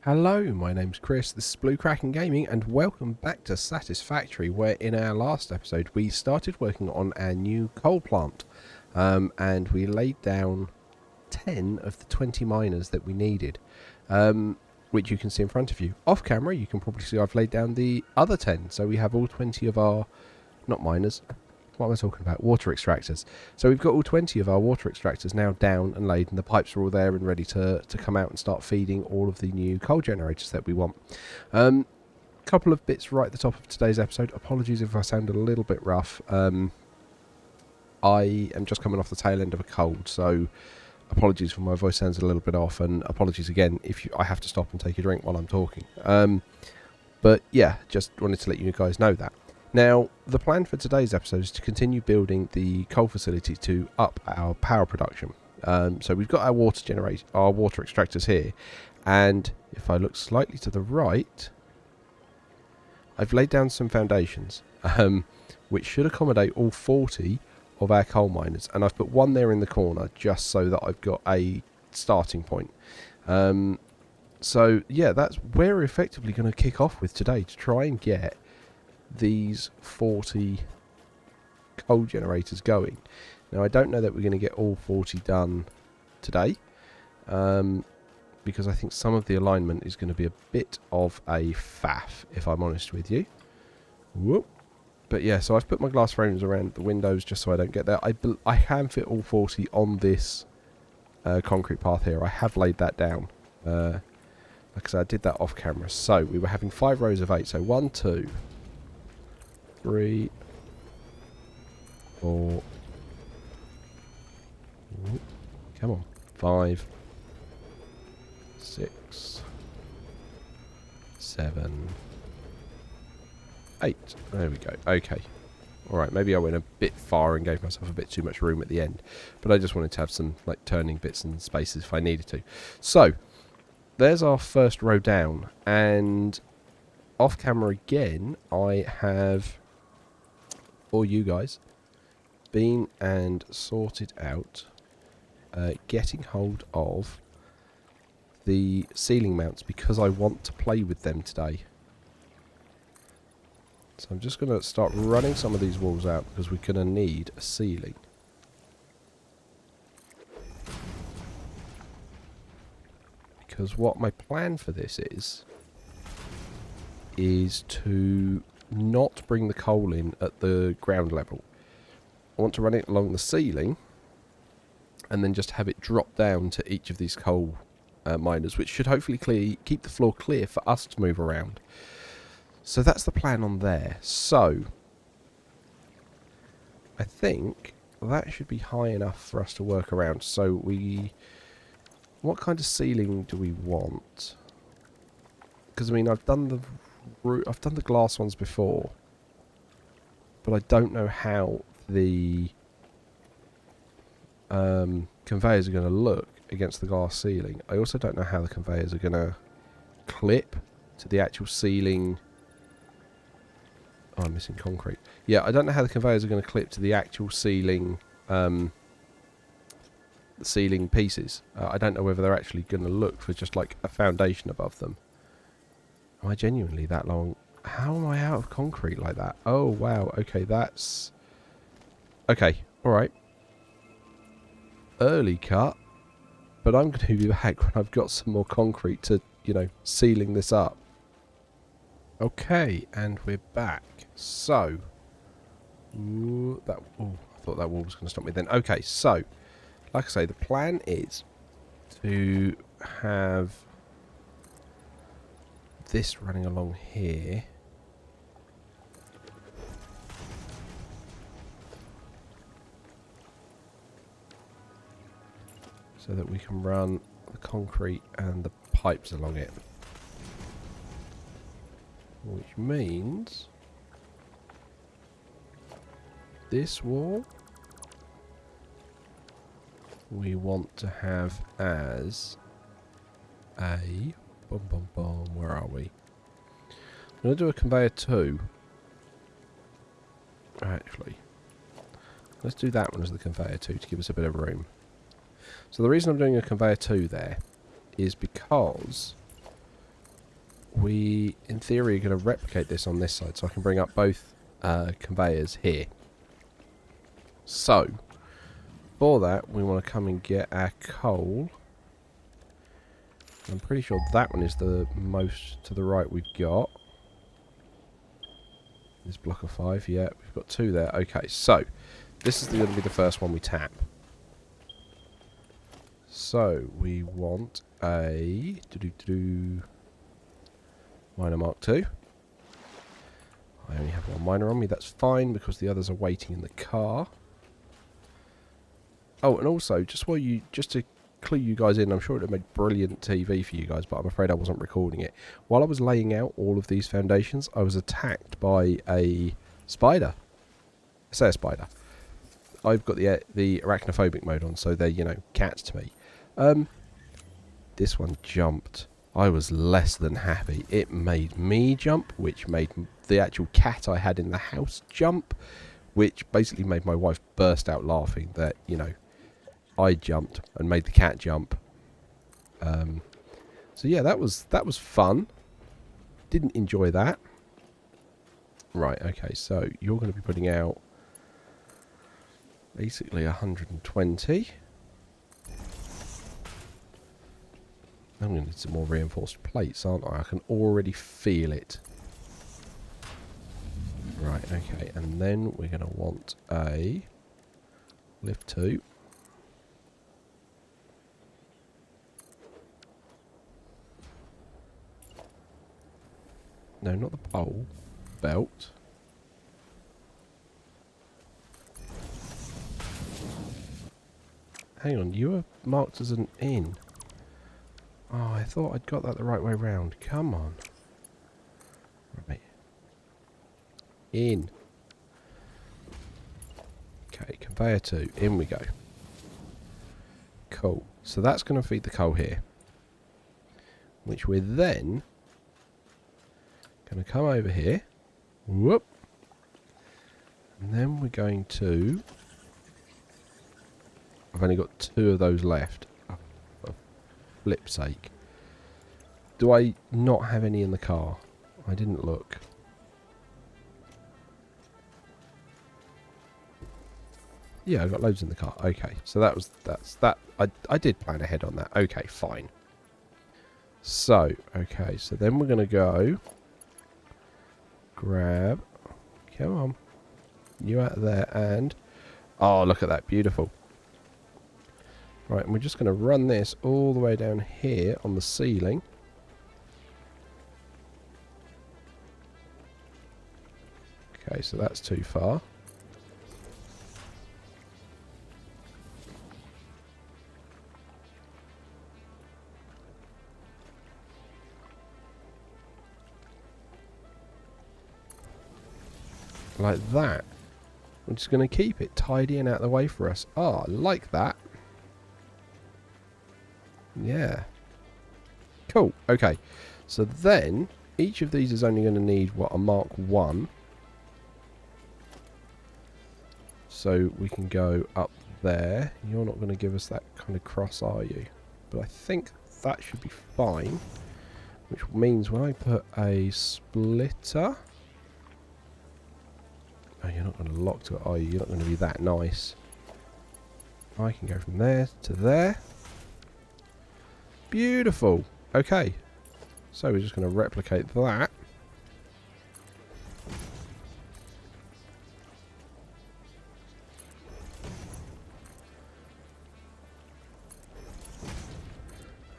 Hello, my name's Chris, this is Blue Kraken Gaming, and welcome back to Satisfactory, where in our last episode we started working on our new coal plant, and we laid down 10 of the 20 miners that we needed, which you can see in front of you. Off camera you can probably see I've laid down the other 10, so we have all 20 of our, not miners, what am I talking about? Water extractors. So we've got all 20 of our water extractors now down and laid, and the pipes are all there and ready to come out and start feeding all of the new coal generators that we want. Couple of bits right at the top of today's episode. Apologies if I sound a little bit rough. I am just coming off the tail end of a cold, so apologies for my voice sounds a little bit off, and apologies again if I have to stop and take a drink while I'm talking. But yeah, just wanted to let you guys know that. Now, the plan for today's episode is to continue building the coal facility to up our power production. So we've got our water extractors here, and if I look slightly to the right, I've laid down some foundations, which should accommodate all 40 of our coal miners, and I've put one there in the corner just so that I've got a starting point. So yeah, that's where we're effectively going to kick off with today, to try and get these 40 coal generators going. Now, I don't know that we're going to get all 40 done today, because I think some of the alignment is going to be a bit of a faff, if I'm honest with you. Whoop. But yeah, so I've put my glass frames around the windows just so I don't get there. I can fit all 40 on this concrete path here. I have laid that down. Like I said, I did that off camera. So we were having 5 rows of 8. So 1, 2, 3, 4, come on, 5, 6, 7, 8. There we go. Okay. Alright, maybe I went a bit far and gave myself a bit too much room at the end. But I just wanted to have some like turning bits and spaces if I needed to. So, there's our first row down. And off camera again, I have, for you guys, been and sorted out getting hold of the ceiling mounts because I want to play with them today. So I'm just going to start running some of these walls out because we're going to need a ceiling. Because what my plan for this is to not bring the coal in at the ground level. I want to run it along the ceiling and then just have it drop down to each of these coal miners, which should hopefully keep the floor clear for us to move around. So that's the plan on there. So I think that should be high enough for us to work around. So what kind of ceiling do we want? Because I mean, I've done the glass ones before, but I don't know how the conveyors are going to look against the glass ceiling. I also don't know how the conveyors are going to clip to the actual ceiling. Oh, I'm missing concrete. Yeah, I don't know how the conveyors are going to clip to the actual ceiling, ceiling pieces. I don't know whether they're actually going to look for just like a foundation above them. Am I genuinely that long? How am I out of concrete like that? Oh, wow. Okay, that's... Okay, alright. Early cut. But I'm going to be back when I've got some more concrete to, you know, sealing this up. Okay, and we're back. So... I thought that wall was going to stop me then. Okay, so... Like I say, the plan is to have this running along here. So that we can run the concrete and the pipes along it. Which means this wall we want to have as a where are we? I'm going to do a conveyor 2. Actually, let's do that one as the conveyor 2 to give us a bit of room. So the reason I'm doing a conveyor 2 there is because we, in theory, are going to replicate this on this side, so I can bring up both conveyors here. So, for that, we want to come and get our coal. I'm pretty sure that one is the most to the right we've got. This block of 5, yeah, we've got 2 there. Okay, so, this is going to be the first one we tap. So, we want a miner Mark 2. I only have 1 miner on me, that's fine because the others are waiting in the car. Oh, and also, just to clue you guys in, I'm sure it would have made brilliant TV for you guys, but I'm afraid I wasn't recording it. While I was laying out all of these foundations, I was attacked by a spider. I say a spider. I've got the arachnophobic mode on, so they're, you know, cats to me. This one jumped. I was less than happy. It made me jump, which made the actual cat I had in the house jump, which basically made my wife burst out laughing that, you know, I jumped and made the cat jump. So yeah, that was fun. Didn't enjoy that. Right, okay, so you're going to be putting out basically 120. I'm going to need some more reinforced plates, aren't I? I can already feel it. Right, okay, and then we're going to want a lift 2. No, not the pole. Belt. Hang on, you are marked as an inn. Oh, I thought I'd got that the right way round. Come on. Right. In. Okay, conveyor 2. In we go. Cool. So that's going to feed the coal here. Which we're then going to come over here. Whoop. And then we're going to... I've only got 2 of those left. Oh, for flip's sake. Do I not have any in the car? I didn't look. Yeah, I got loads in the car. Okay, so that's that. I did plan ahead on that. Okay, fine. So, okay, so then we're going to go... Grab. Come on. You out of there and... Oh, look at that. Beautiful. Right, and we're just going to run this all the way down here on the ceiling. Okay, so that's too far. Like that. We're just going to keep it tidy and out of the way for us. Ah, I like that. Yeah. Cool. Okay. So then, each of these is only going to need, what, a Mark 1. So we can go up there. You're not going to give us that kind of cross, are you? But I think that should be fine. Which means when I put a splitter... Oh, you're not going to lock to it, are you? You're not going to be that nice. I can go from there to there. Beautiful. Okay. So we're just going to replicate that.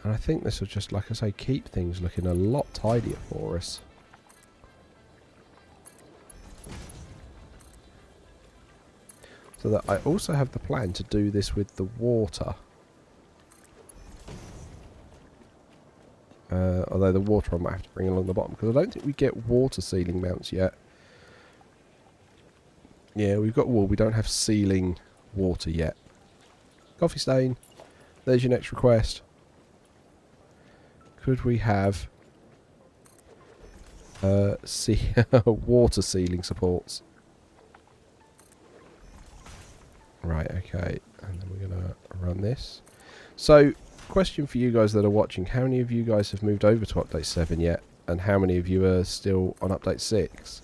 And I think this will just, like I say, keep things looking a lot tidier for us. So that I also have the plan to do this with the water. Although the water I might have to bring along the bottom, because I don't think we get water ceiling mounts yet. Yeah, we've got wall. We don't have ceiling water yet. Coffee stain. There's your next request. Could we have water ceiling supports? Right, okay. And then we're going to run this. So, question for you guys that are watching. How many of you guys have moved over to update 7 yet? and how many of you are still on update 6.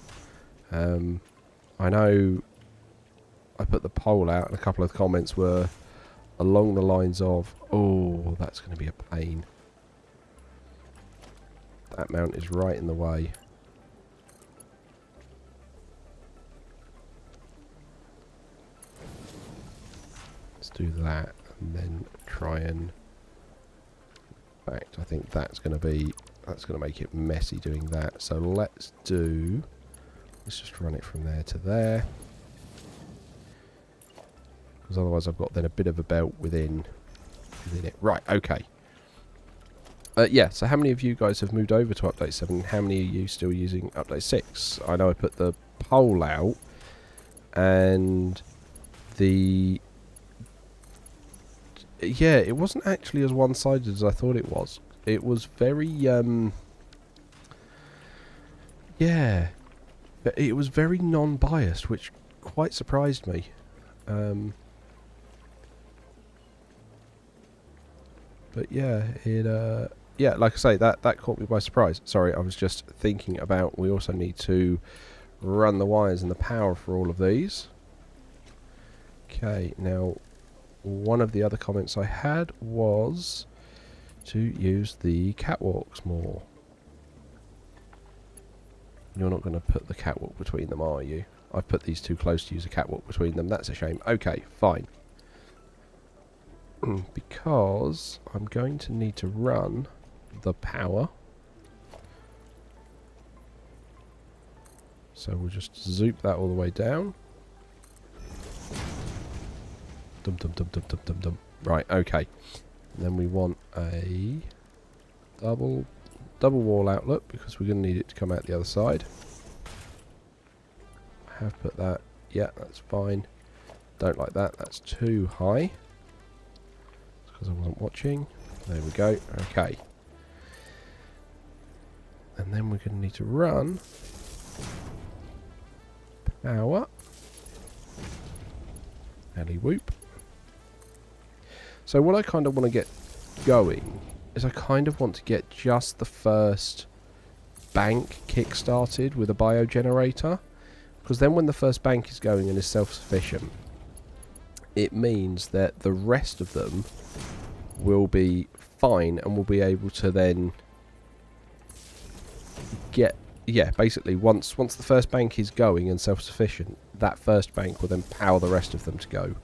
I know I put the poll out and a couple of the comments were along the lines of, oh, that's going to be a pain. That mount is right in the way. Let's do that and then try and... In fact, I think that's going to make it messy doing that. So let's just run it from there to there. Because otherwise I've got then a bit of a belt within it. Right, okay. Yeah, so how many of you guys have moved over to update 7? How many are you still using update 6? I know I put the poll out and the... Yeah, it wasn't actually as one-sided as I thought it was. It was very, yeah. It was very non-biased, which quite surprised me. But yeah, yeah, like I say, that caught me by surprise. Sorry, I was just thinking about, we also need to run the wires and the power for all of these. Okay, now... One of the other comments I had was to use the catwalks more. You're not going to put the catwalk between them, are you? I've put these too close to use a catwalk between them. That's a shame. Okay, fine. Because I'm going to need to run the power. So we'll just zoop that all the way down. Dum dum dum dum dum dum dum. Right, okay. And then we want a double wall outlet because we're going to need it to come out the other side. I have put that. Yeah, that's fine. Don't like that. That's too high. It's because I wasn't watching. There we go. Okay. And then we're going to need to run power. Alley whoop. So what I kind of want to get going is I kind of want to get just the first bank kick-started with a biogenerator. Because then when the first bank is going and is self-sufficient, it means that the rest of them will be fine and will be able to then get... Yeah, basically, once the first bank is going and self-sufficient, that first bank will then power the rest of them to go.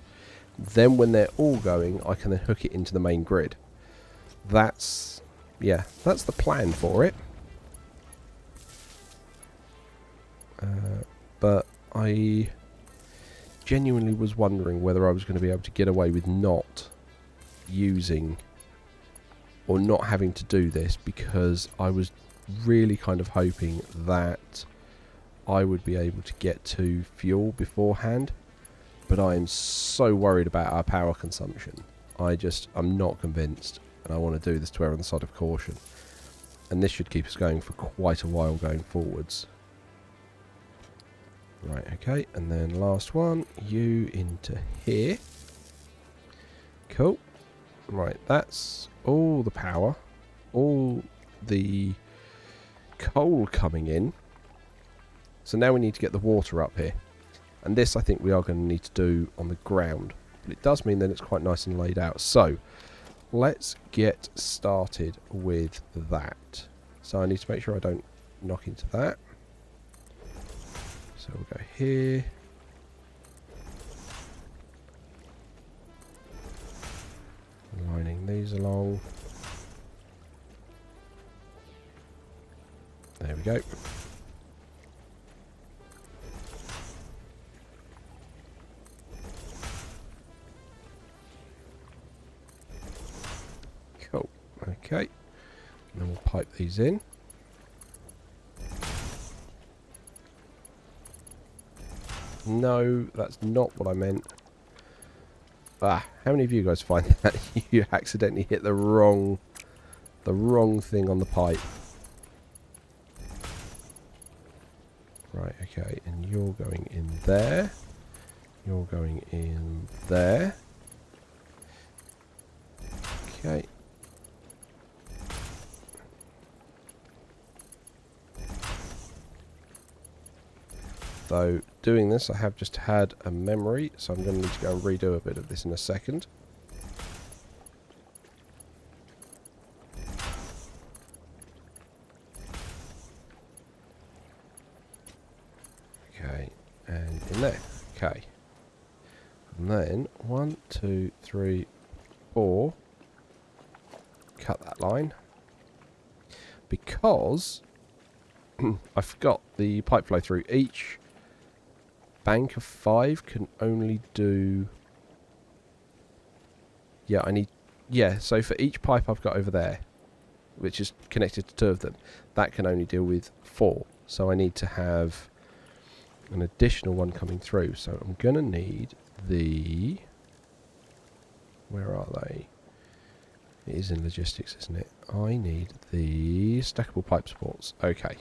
Then when they're all going, I can then hook it into the main grid. That's the plan for it. But I genuinely was wondering whether I was going to be able to get away with not using or not having to do this, because I was really kind of hoping that I would be able to get to fuel beforehand. But I am so worried about our power consumption. I'm not convinced, and I want to do this to err on the side of caution. And this should keep us going for quite a while going forwards. Right, okay, and then last one, you into here. Cool. Right, that's all the power, all the coal coming in. So now we need to get the water up here. And this I think we are going to need to do on the ground. But it does mean that it's quite nice and laid out. So, let's get started with that. So I need to make sure I don't knock into that. So we'll go here. Lining these along. There we go. Cool. Okay. And then we'll pipe these in. No, that's not what I meant. Ah, how many of you guys find that you accidentally hit the wrong thing on the pipe? Right, okay, and you're going in there. You're going in there. Okay. Though doing this, I have just had a memory, so I'm going to need to go and redo a bit of this in a second. Okay, and in there. Okay. And then 1, 2, 3, 4. Cut that line. Because I forgot the pipe flow through. Each bank of 5 can only do... Yeah, I need... Yeah, so for each pipe I've got over there, which is connected to 2 of them, that can only deal with 4. So I need to have an additional one coming through. So I'm going to need the... Where are they? It is in logistics, isn't it? I need the stackable pipe supports. Okay.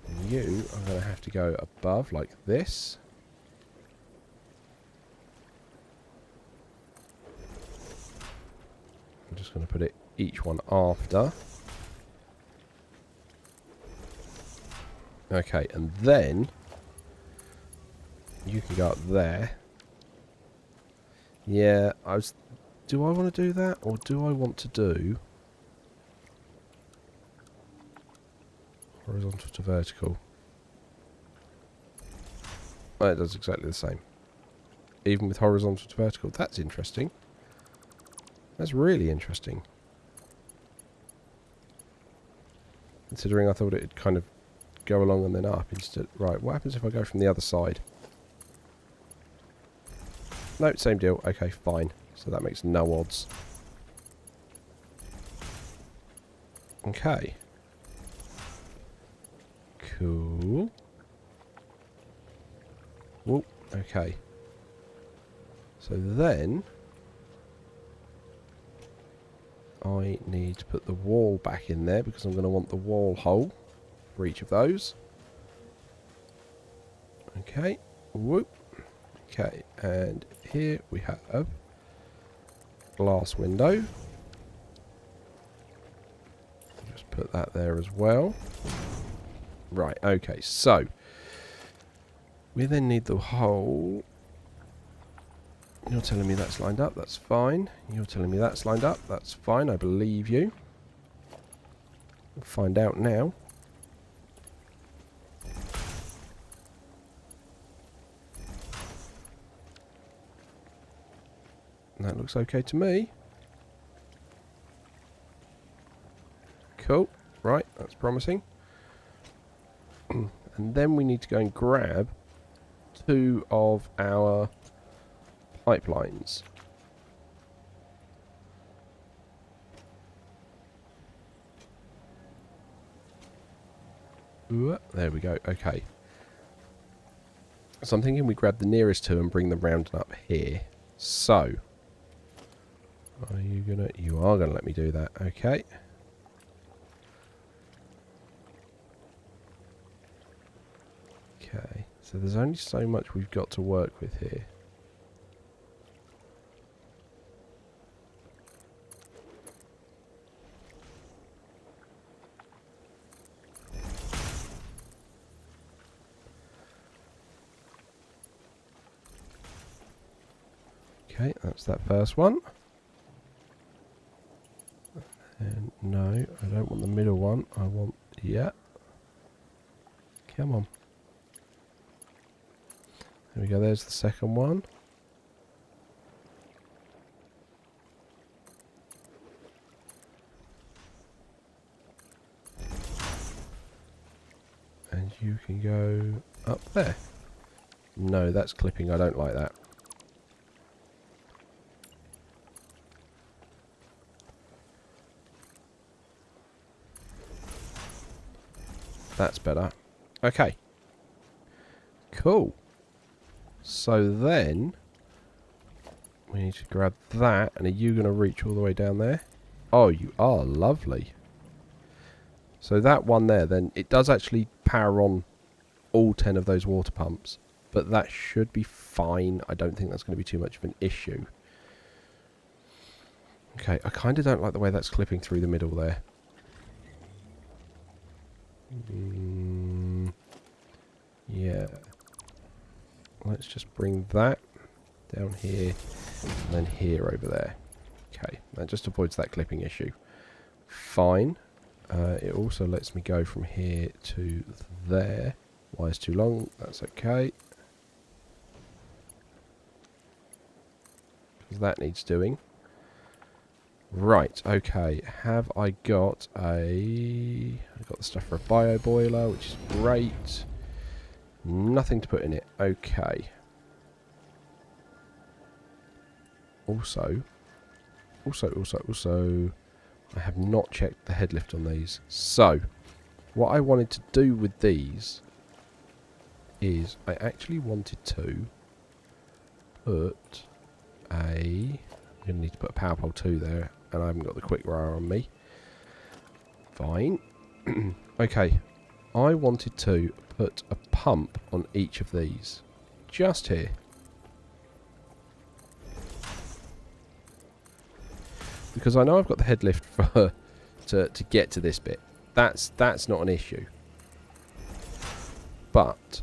And you are going to have to go above like this. I'm just going to put it each one after. Okay, and then you can go up there. Yeah, do I want to do that, or do I want to do horizontal to vertical? Oh, it does exactly the same. Even with horizontal to vertical. That's interesting. That's really interesting. Considering I thought it'd kind of go along and then up instead. Right, what happens if I go from the other side? No, same deal. Okay, fine. So that makes no odds. Okay. Cool. Whoop. Okay. So then I need to put the wall back in there because I'm going to want the wall hole for each of those. Okay. Whoop. Okay, and here we have glass window. Just put that there as well. Right, okay, so we then need the hole. You're telling me that's lined up, that's fine. You're telling me that's lined up, that's fine, I believe you. We'll find out now. That looks okay to me. Cool. Right, that's promising. And then we need to go and grab 2 of our pipelines. Ooh, there we go. Okay. So I'm thinking we grab the nearest 2 and bring them round and up here. So... You are gonna let me do that, okay. Okay, so there's only so much we've got to work with here. Okay, that's that first one. And no, I don't want the middle one. I want... Yeah. Come on. There we go. There's the second one. And you can go up there. No, that's clipping. I don't like that. That's better. Okay. Cool. So then we need to grab that. And are you going to reach all the way down there? Oh, you are. Lovely. So that one there, then it does actually power on all 10 of those water pumps. But that should be fine. I don't think that's going to be too much of an issue. Okay, I kind of don't like the way that's clipping through the middle there. Yeah. Let's just bring that down here and then here over there. Okay, that just avoids that clipping issue. Fine. It also lets me go from here to there. Wire's too long, that's okay. Because that needs doing. Right, okay. Have I got a... I've got the stuff for a bio boiler, which is great. Nothing to put in it. Okay. Also, I have not checked the head lift on these. So, what I wanted to do with these is I actually wanted to put a... I'm going to need to put a power pole 2 there, and I haven't got the quick wire on me. Fine. Okay, I wanted to put a pump on each of these. Just here. Because I know I've got the head lift for to get to this bit. That's not an issue. But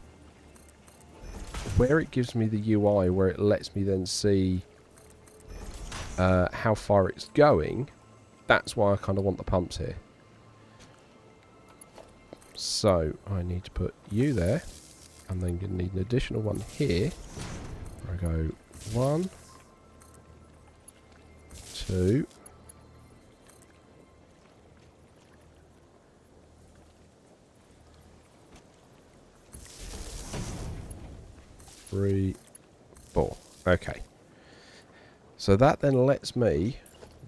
where it gives me the UI, where it lets me then see how far it's going, that's why I kind of want the pumps here. So I need to put you there, and then going to need an additional one here. I go 1, 2. 3, 4. Okay. So that then lets me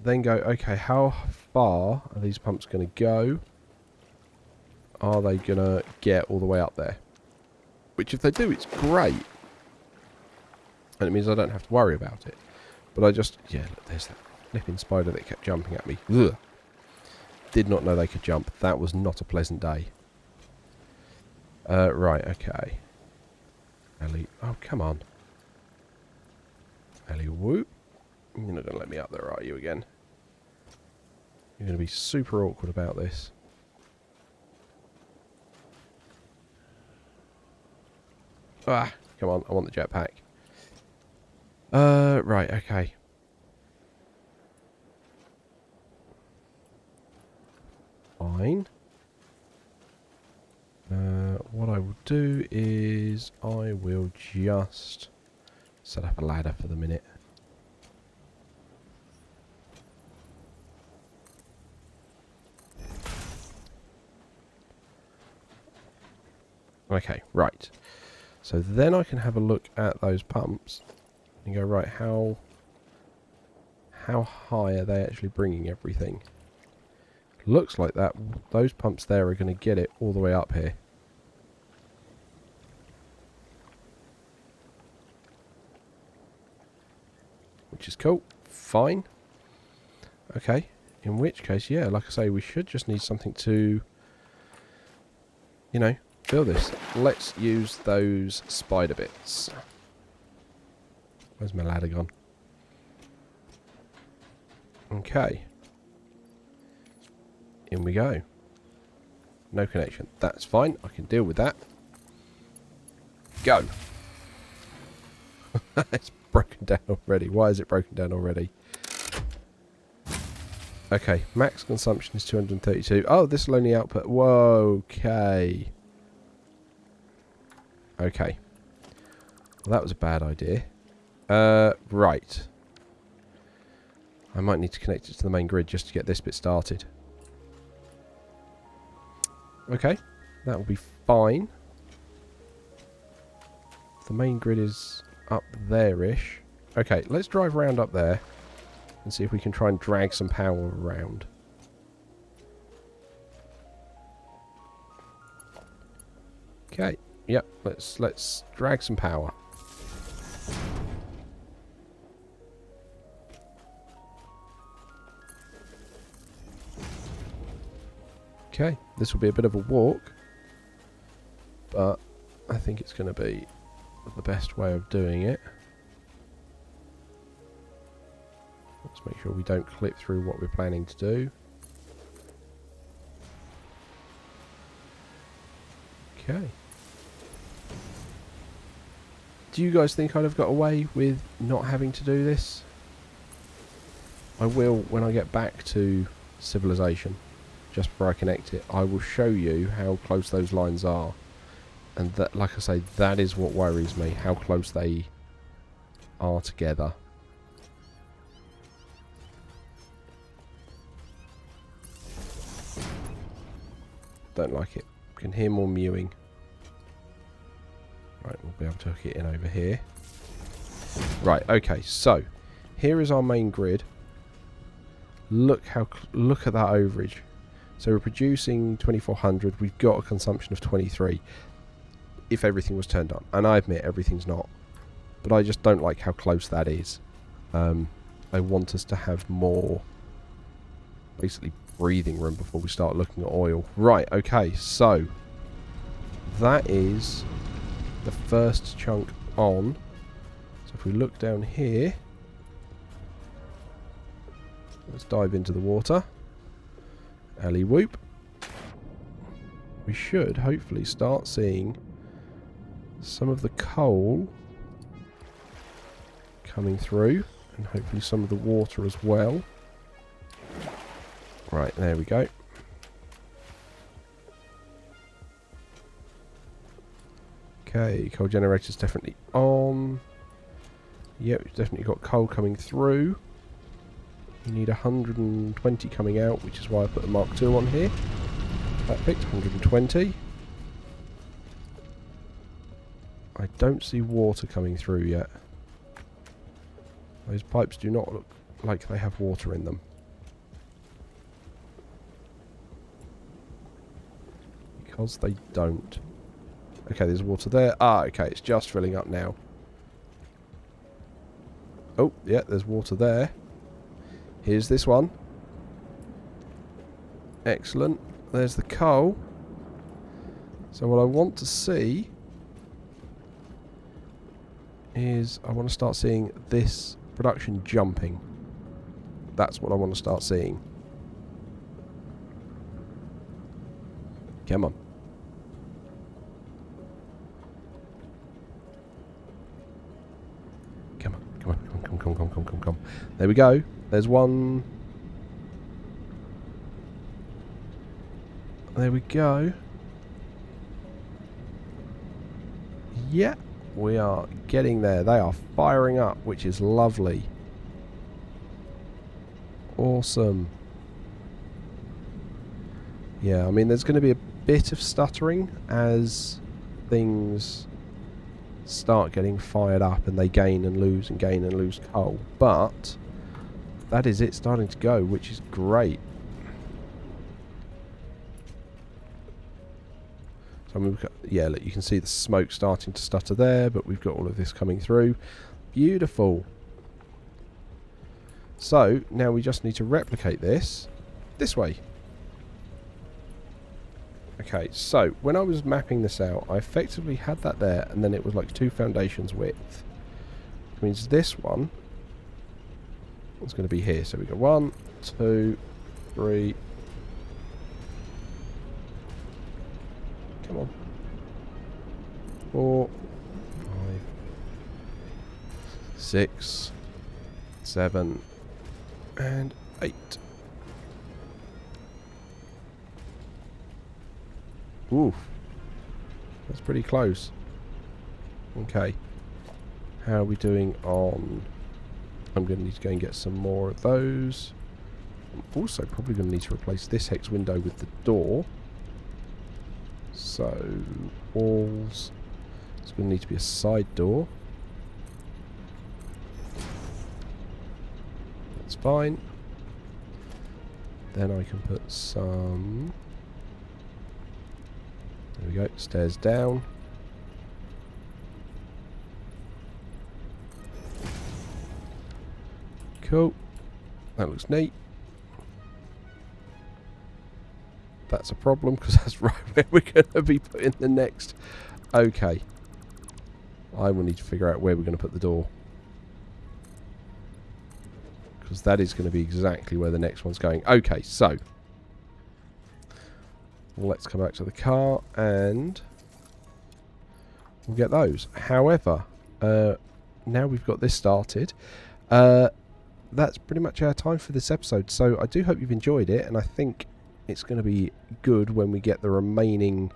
then go, okay, how far are these pumps going to go? Are they going to get all the way up there? Which if they do, it's great. And it means I don't have to worry about it. But I just, yeah, look, there's that flipping spider that kept jumping at me. Ugh. Did not know they could jump. That was not a pleasant day. Right, okay. Ellie, oh, come on. Ellie, whoop. You're not going to let me up there, are you, again? You're going to be super awkward about this. Ah, come on, I want the jetpack. Right, okay. Fine. What I will do is I will just set up a ladder for the minute. Okay, right. So then I can have a look at those pumps and go, right, how high are they actually bringing everything? Looks like that those pumps there are going to get it all the way up here. Which is cool. Fine. Okay. In which case, yeah, like I say, we should just need something to, you know, build this. Let's use those spider bits. Where's my ladder gone? Okay. In we go. No connection. That's fine. I can deal with that. Go. It's broken down already. Why is it broken down already? Okay. Max consumption is 232. Oh, this will only output... Whoa. Okay. Okay. Well, that was a bad idea. Right. I might need to connect it to the main grid just to get this bit started. Okay, that will be fine. The main grid is up there-ish. Okay, let's drive around up there and see if we can try and drag some power around. Okay, yep, let's drag some power. Okay, this will be a bit of a walk, but I think it's going to be the best way of doing it. Let's make sure we don't clip through what we're planning to do. Okay. Do you guys think I'd have got away with not having to do this? I will when I get back to civilization. Just before I connect it, I will show you how close those lines are. And that, like I say, that is what worries me, how close they are together. Don't like it. Can hear more mewing. Right, we'll be able to hook it in over here. Right, okay, so here is our main grid. Look at that overage. So we're producing 2400. We've got a consumption of 23 if everything was turned on. And I admit everything's not. But I just don't like how close that is. I want us to have more basically breathing room before we start looking at oil. Right, okay, so that is the first chunk on. So if we look down here, let's dive into the water. Alley whoop. We should hopefully start seeing some of the coal coming through, and hopefully some of the water as well. Right, there we go. Okay, coal generator's definitely on. Yep, we've definitely got coal coming through. You need 120 coming out, which is why I put the Mark II on here. Perfect, 120. I don't see water coming through yet. Those pipes do not look like they have water in them. Because they don't. Okay, there's water there. Ah, okay, it's just filling up now. Oh, yeah, there's water there. Here's this one. Excellent. There's the coal. So what I want to see is I want to start seeing this production jumping. That's what I want to start seeing. Come on. Come on, come on, come on, come on, come on, come on, come on, come on. There we go. There's one. There we go. Yeah, we are getting there. They are firing up, which is lovely. Awesome. Yeah, I mean, there's going to be a bit of stuttering as things start getting fired up and they gain and lose coal. But that is it starting to go, which is great. So I mean, yeah, look, you can see the smoke starting to stutter there, but we've got all of this coming through. Beautiful. So now we just need to replicate this way. Okay, so when I was mapping this out, I effectively had that there, and then it was like 2 foundations width. Which means this one is going to be here. So we go 1, 2, 3. Come on. 4, 5, 6, 7, and 8. Ooh, that's pretty close. Okay, how are we doing on... I'm going to need to go and get some more of those. I'm also probably going to need to replace this hex window with the door. So, walls. It's going to need to be a side door. That's fine. Then I can put some... There we go, stairs down. Cool. That looks neat. That's a problem because that's right where we're going to be putting the next. Okay. I will need to figure out where we're going to put the door. Because that is going to be exactly where the next one's going. Okay, so... let's come back to the car and we'll get those. However, now we've got this started, that's pretty much our time for this episode. So I do hope you've enjoyed it, and I think it's going to be good when we get the remaining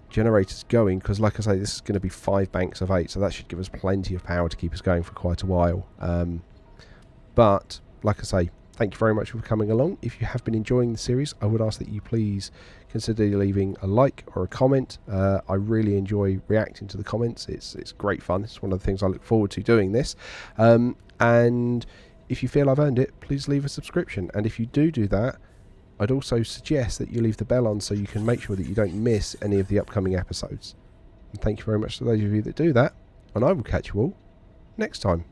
generators going, because like I say, this is going to be 5 banks of 8, so that should give us plenty of power to keep us going for quite a while. But like I say, thank you very much for coming along. If you have been enjoying the series, I would ask that you please consider leaving a like or a comment. I really enjoy reacting to the comments. It's great fun. It's one of the things I look forward to doing this. And if you feel I've earned it, please leave a subscription. And if you do that, I'd also suggest that you leave the bell on so you can make sure that you don't miss any of the upcoming episodes. And thank you very much to those of you that do that, and I will catch you all next time.